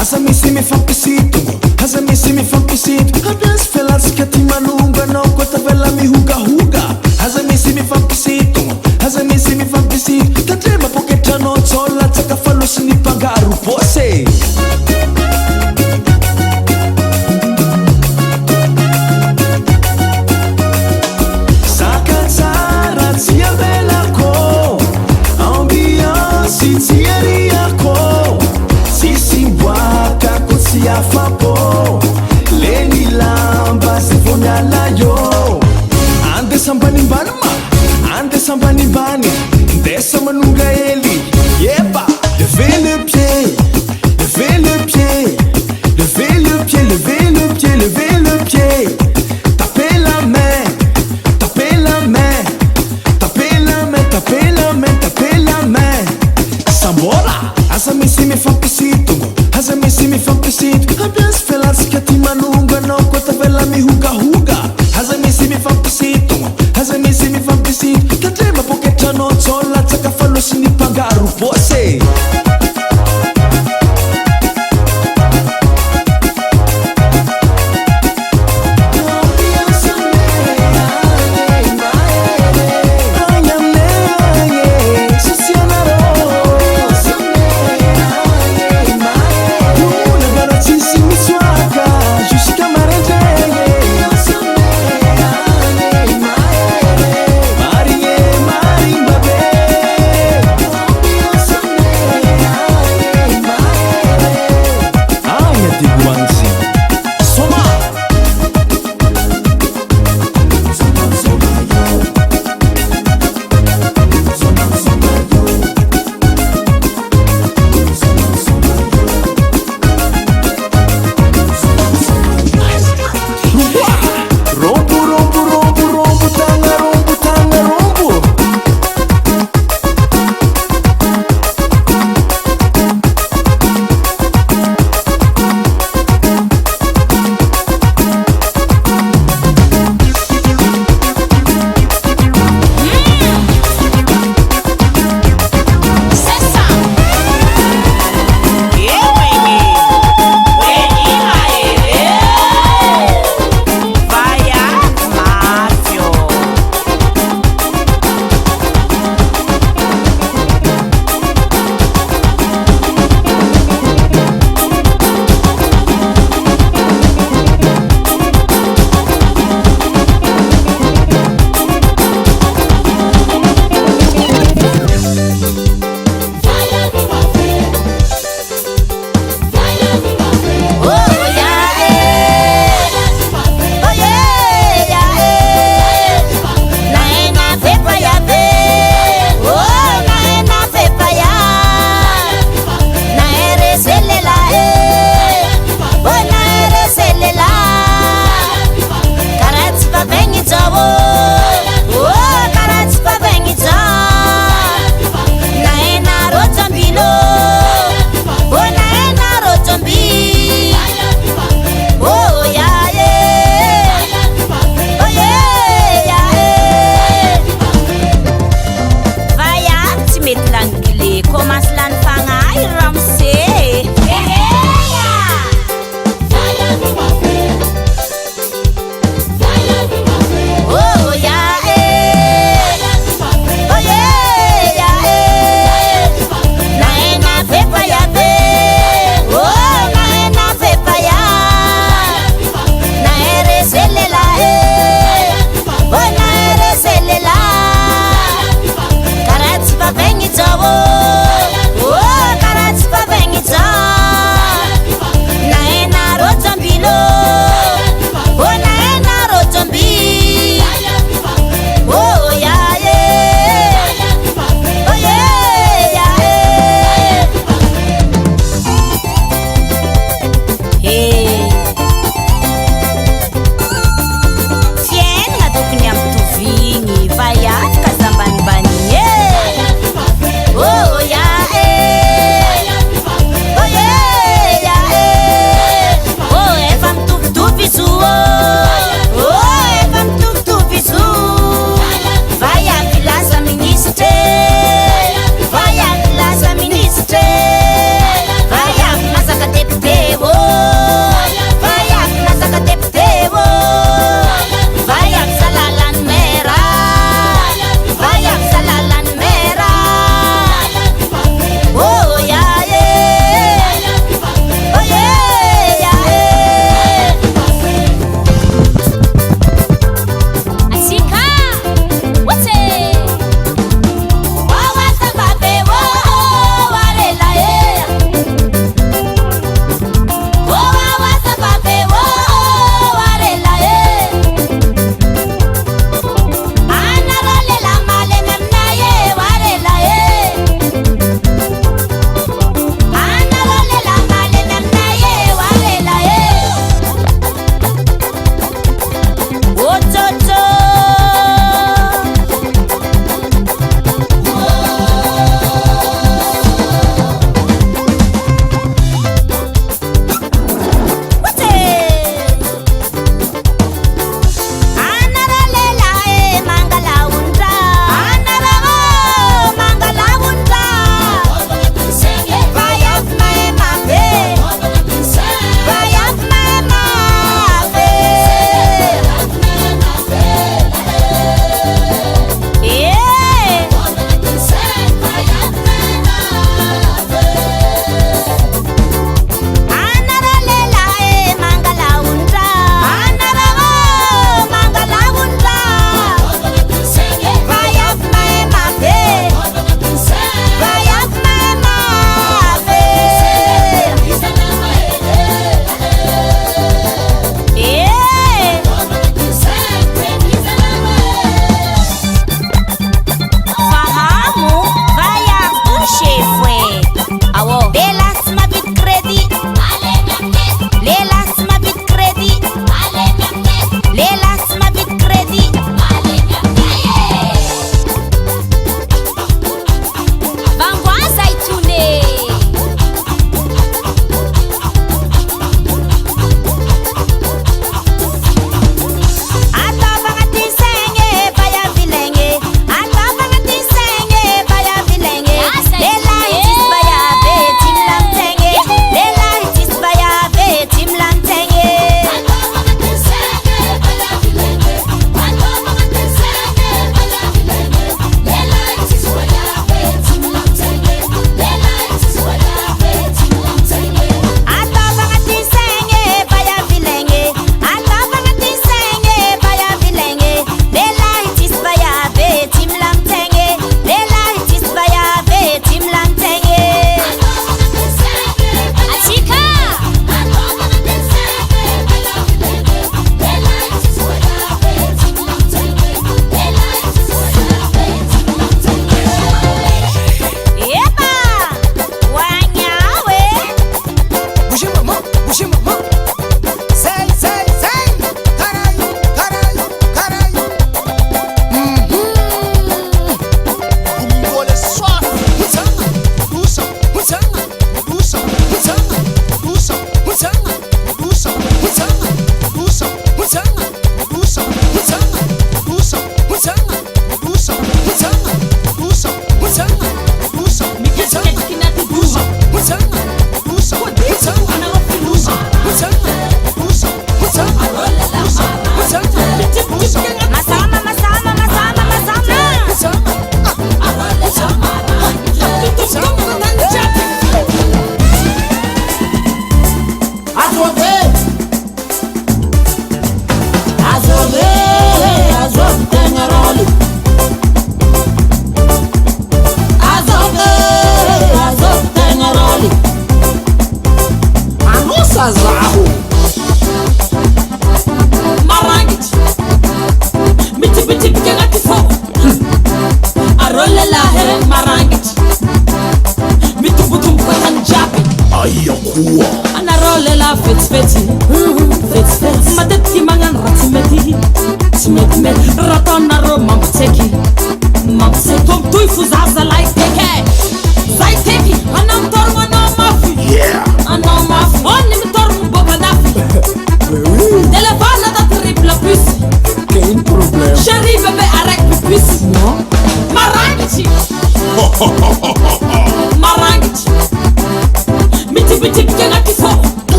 Aza misy mifampisito, aza misy mifampisito. Ambiasy fialatsika ty manonga anao koa tavela mihogahoga. Aza misy mifampisito, aza misy mifampisito. Tandrema poketranao tsola tsaka falosy ny mpangaro bose. Saka tsara tsy avelako, ambiansy tsy ariako. Sisimbwaka kusi afapo leni lamba sivonyala yo. Ande sambani bani ma, ande sambani bani. Dessa manunga eli, yeba. Levez le pied, levez le pied. Levez le pied, levez le pied, levez le pied. Tapez la main, tapez la main. Tapez la main, tapez la main, tapez la main. Sambora, asa misi mi fampisito. Aza misy mifampisito. Ambiasy fialatsika ty manonga anao koa tavela mihogahoga. Aza misy mifampisito, aza misy mifampisito. Tandrema poketranao tsola tsaka falosy ny mpangaro bose.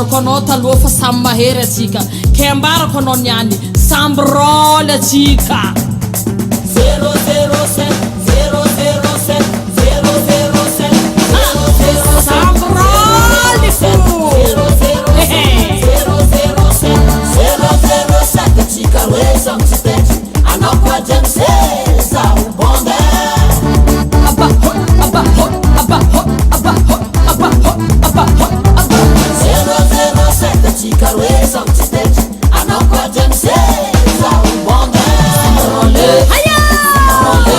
Kono taloha fa samy mahery atsika ke ambarako anao niany samby rôly atsika 007 007 007 samby rôly fo 007 atsika hoe samy tsy tetsy anao koa jamse zaho bonde abahot abahot abahot abahot abahot abahot Chicaroe, some stitch, I know what I'm saying. So, bonde, rolle, hiya, rolle.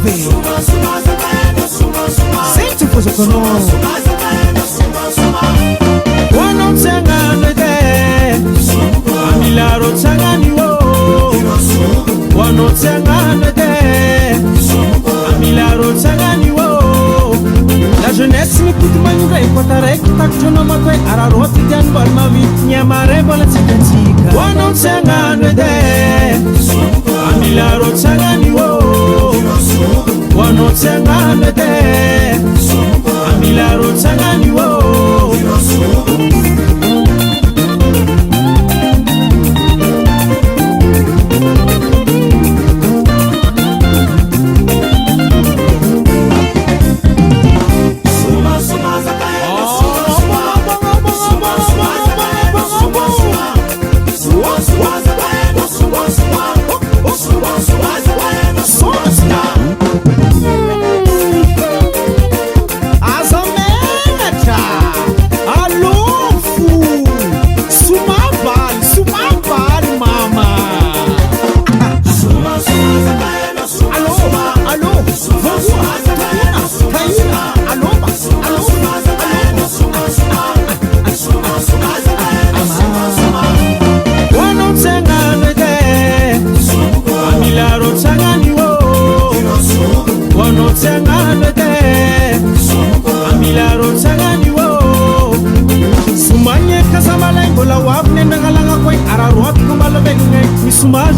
ve zay ty fozako anao hoanao tsagnano ede amilaro tsagnany o hoanao tsagnano ede amilaro tsagnany o la jeunesse mipity magnindra ekota raiky takotry anao mato hoe araroty tiany mbola mavity ny amaray mbola tsikatsika hoanao tsagnano ede amilaro tsagnany o hoanao tsagnano ede amilaro tsagnany o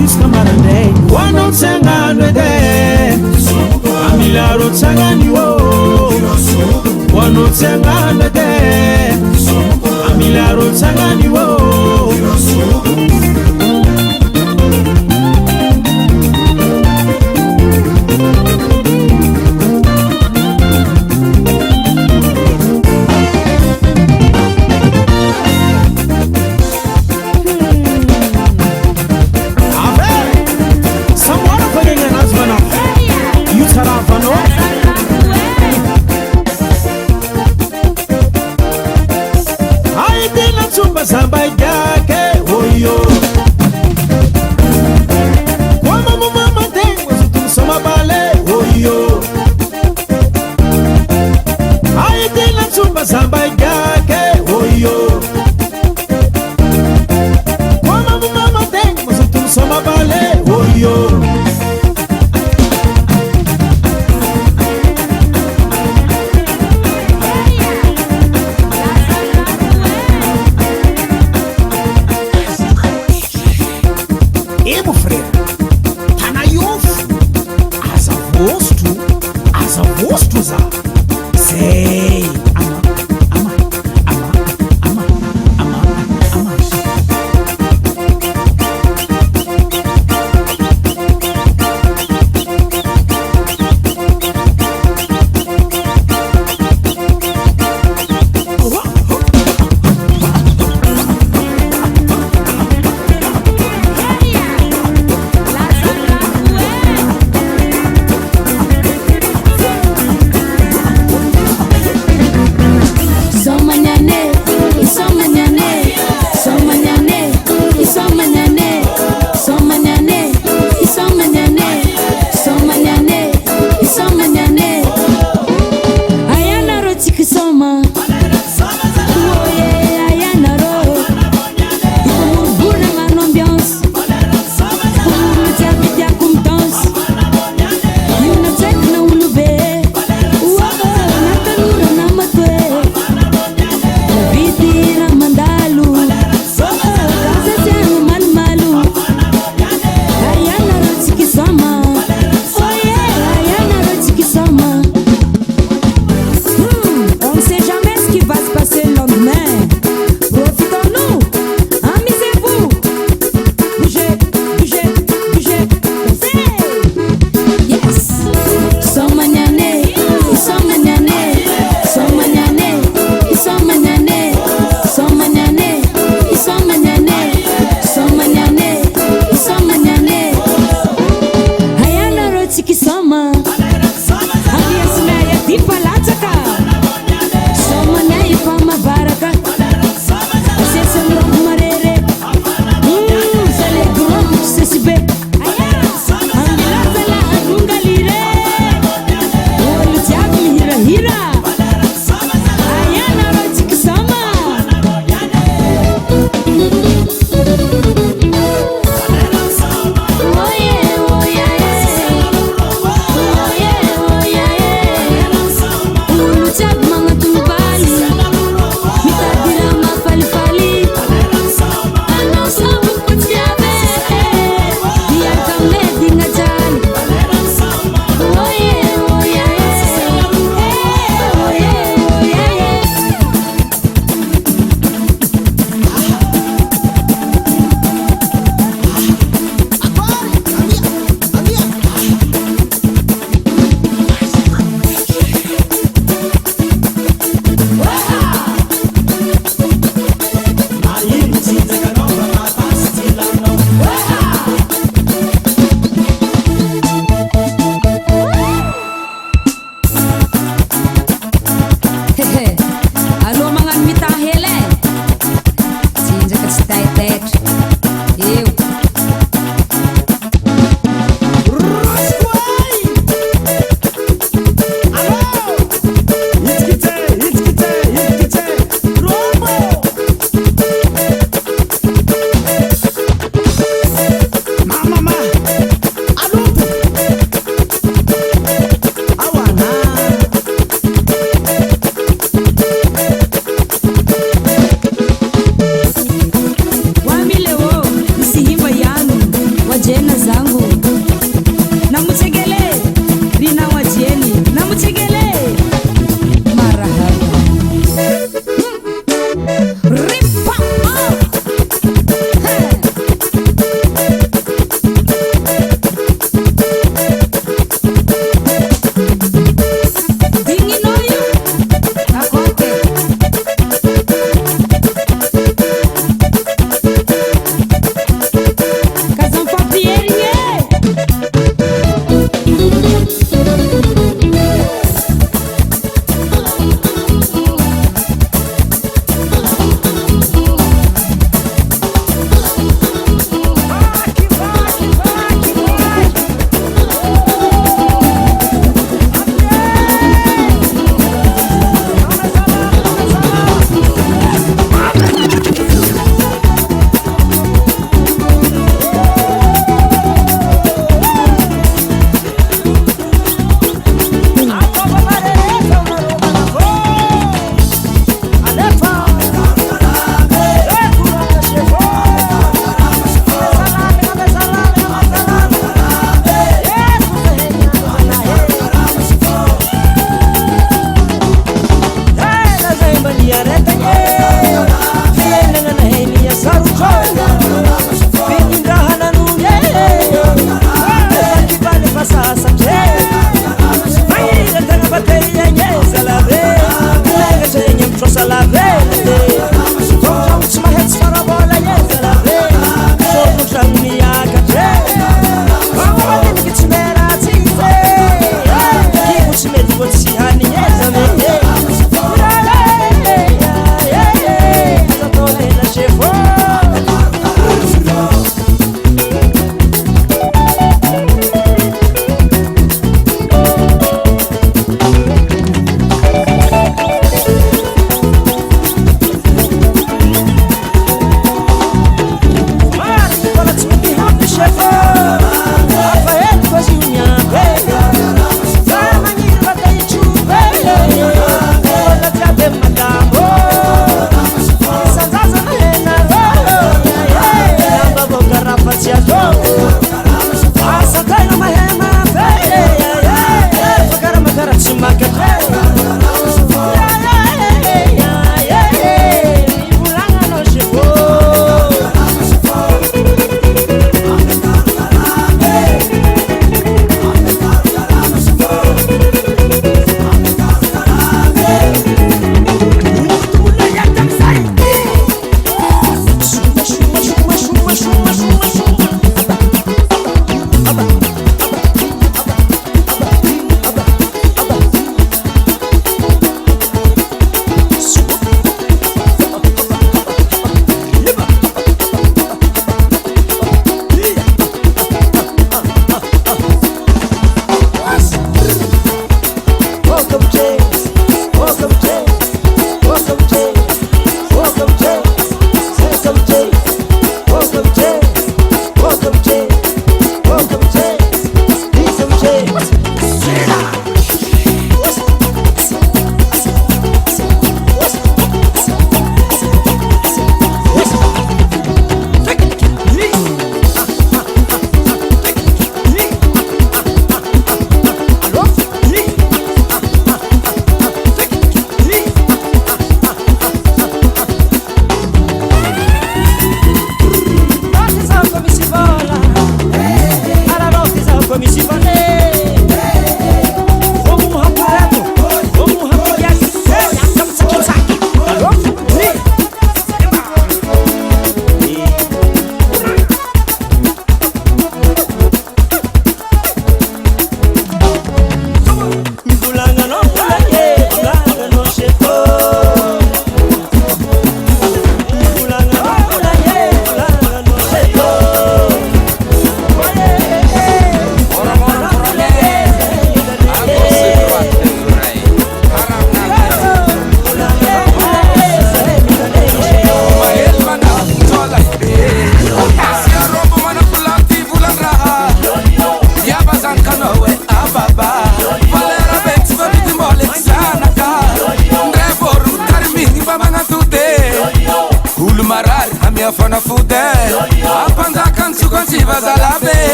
jusqu'à maranday hoanao tsagnano ede amilaro tsagnany o hoanao tsagnano ede amilaro tsagnany o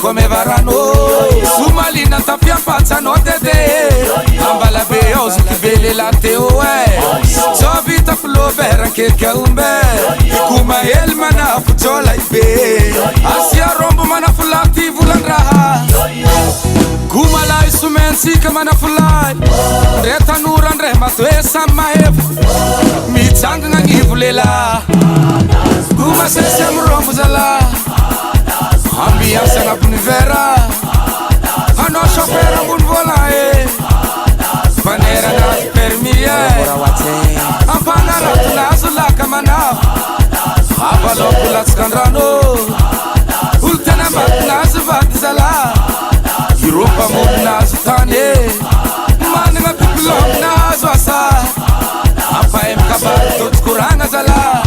Come varano Sumalina tapia pazza no dede Ambala beos che vele la teo So vita flo vera che caumbe Kuma el mana futola ibe Asia rombo mana fulati vulanra Kuma la isumen sika mana fulai Reta nuran rema to esama ef Mi tanga ngangi vulela Kuma se sem rombo zala Ambiance na punivera Ano chauffeur bun volae Panera na permie Ampanara tunazula kamana Abalo kulat skandrano Ultena matnazu vatizala Europa mudnazu tane Manima pipulom nazu asa Apa em kabar tot kuranga zala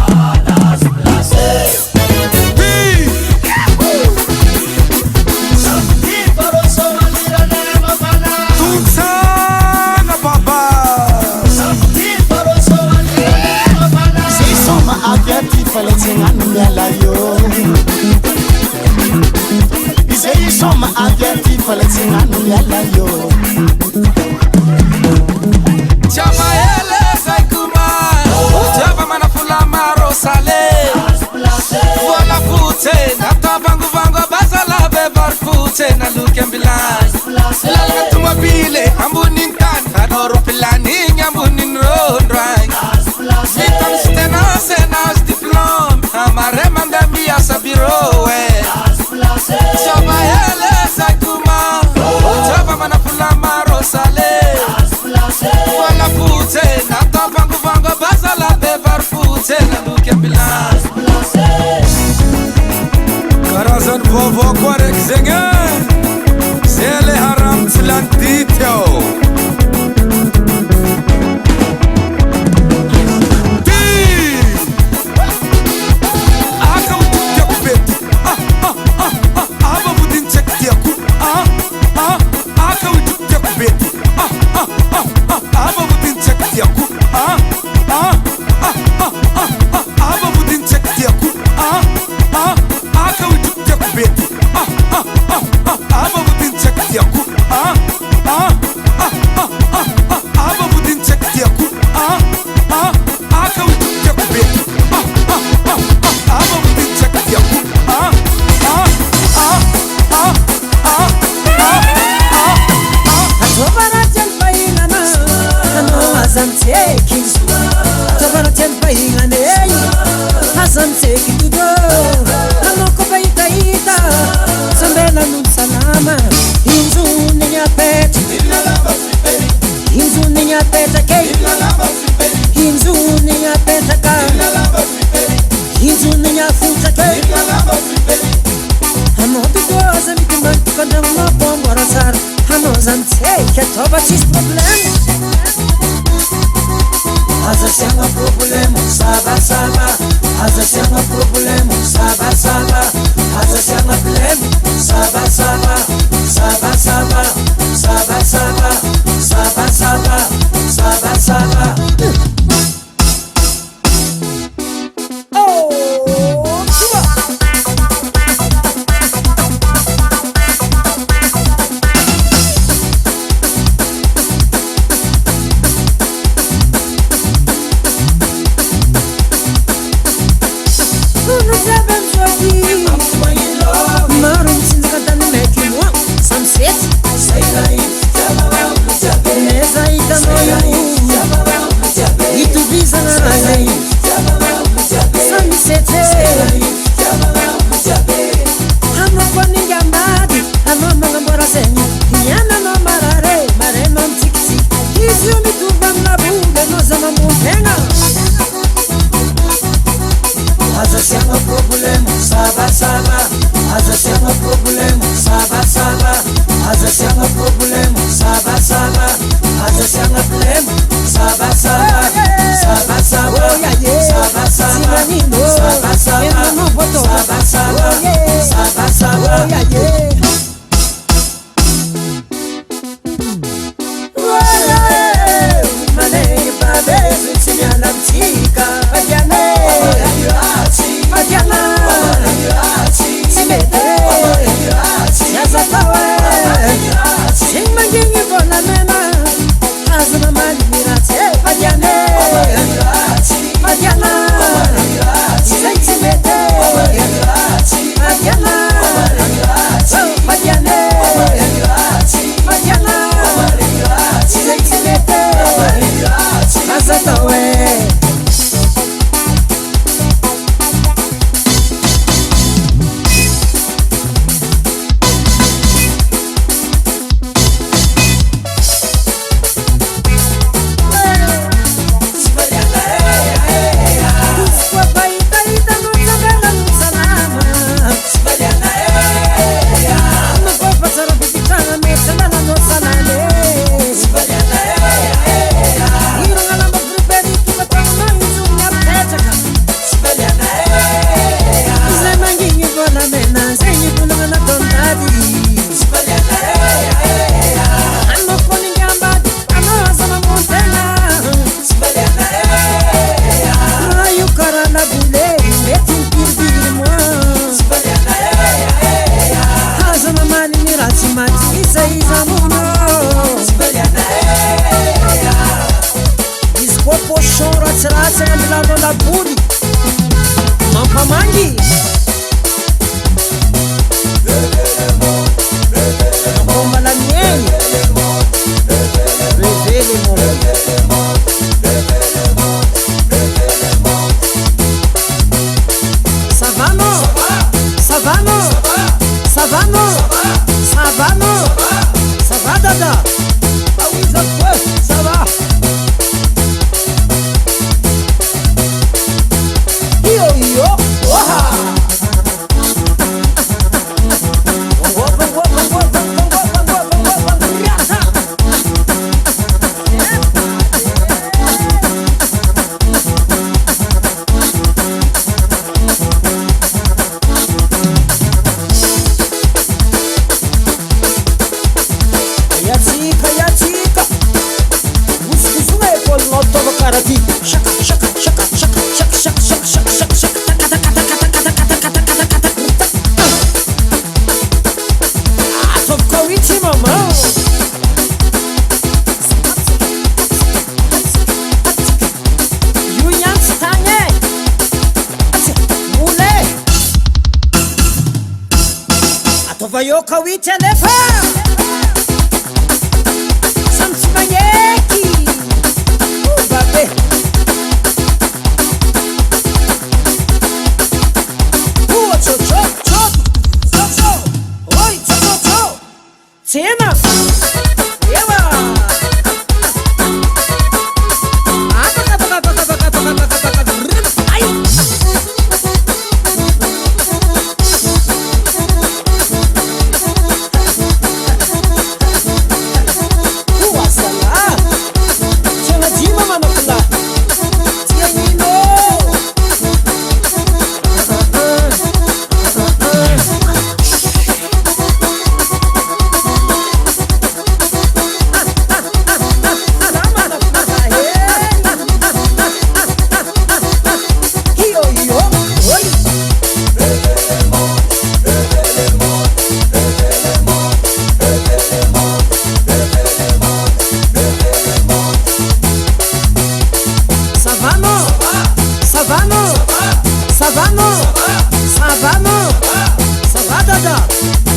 Soma aviati falezzinano yalla yo Chama ele sai kuma Chama mana fula maro sale Vola fute na tabangu vango basala bevar fute na lukembilan Lalga tuma bile ambunin tan adoro pilani ambunin rondrang Sitam stena senas diplom amare manda mia sabiro Chama ele sai kuma Chama mana fula maro sale Vola fute na tabangu vango basala bevar fute na lukembilan Karazan vovo korek zengen Sele haram tilan dityo Asa siamo problema, saba saba azasiagna problemo sabasaba azasiagna blemo sabasaba sabasaba sabasaba sabasaba sabasaba Bada